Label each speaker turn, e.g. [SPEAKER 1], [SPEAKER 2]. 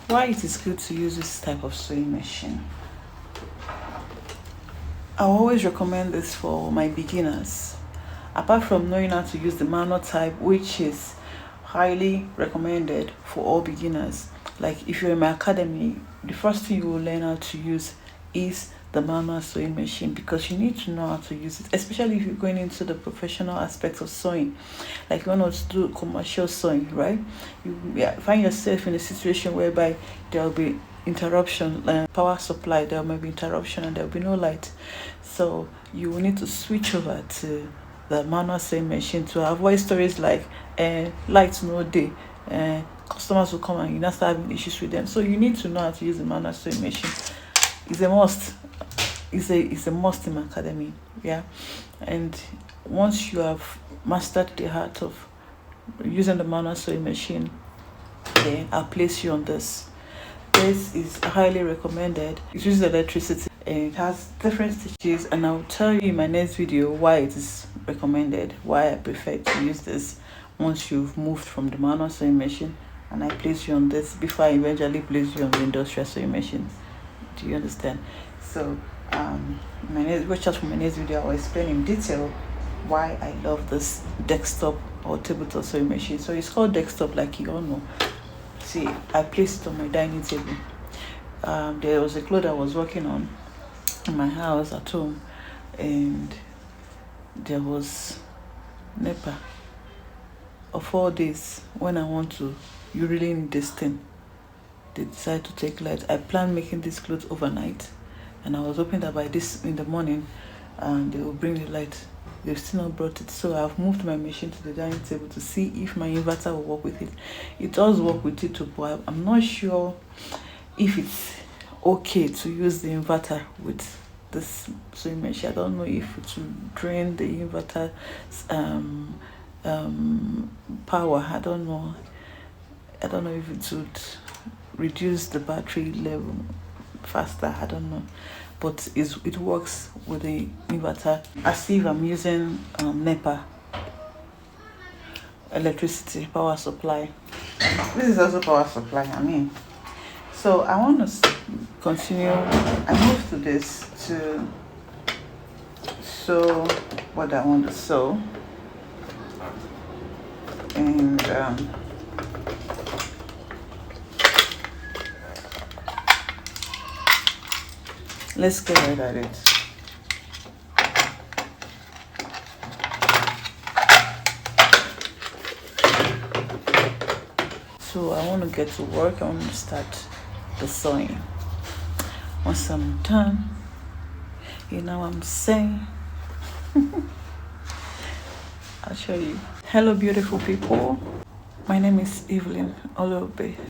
[SPEAKER 1] Why it is good to use this type of sewing machine? I always recommend this for my beginners. Apart from knowing how to use the manual type, which is highly recommended for all beginners, like if you're in my academy, the first thing you will learn how to use is the manual sewing machine, because you need to know how to use it, especially if you're going into the professional aspects of sewing, like you want to do commercial sewing, right? You find yourself in a situation whereby there'll be interruption, power supply, there may be interruption and there'll be no light, so you will need to switch over to the manual sewing machine to avoid stories like light no day, customers will come and you not start having issues with them. So you need to know how to use the manual sewing machine. It's a must. It's a must in my academy. Yeah. And once you have mastered the art of using the manual sewing machine, then I'll place you on this. This is highly recommended. It uses electricity and it has different stitches, and I'll tell you in my next video why it is recommended, why I prefer to use this once you've moved from the manual sewing machine and I place you on this before I eventually place you on the industrial sewing machine. Do you understand? So watch out for my next video. I'll explain in detail why I love this desktop or tabletop sewing machine. So it's called desktop, like you all know. See, I placed it on my dining table. There was a cloth I was working on in my house at home, and there was NEPA of 4 days. When I want to, you really need this thing, they decide to take light. I planned making this clothes overnight, and I was hoping that by this in the morning they will bring the light. They've still not brought it, so I've moved my machine to the dining table to see if my inverter will work with it. It does work with it too, but I'm not sure if it's okay to use the inverter with this sewing machine. I don't know if it will drain the inverter power. I don't know if it would reduce the battery level faster. I don't know, but it works with the inverter as if I'm using NEPA, electricity power supply. This is also power supply, so I want to continue. I moved to this to sew what I want to sew, and let's get right at it. So I want to get to work. I want to start the sewing. Once I'm done, you know what I'm saying? I'll show you. Hello, beautiful people. My name is Evelyn Olobe.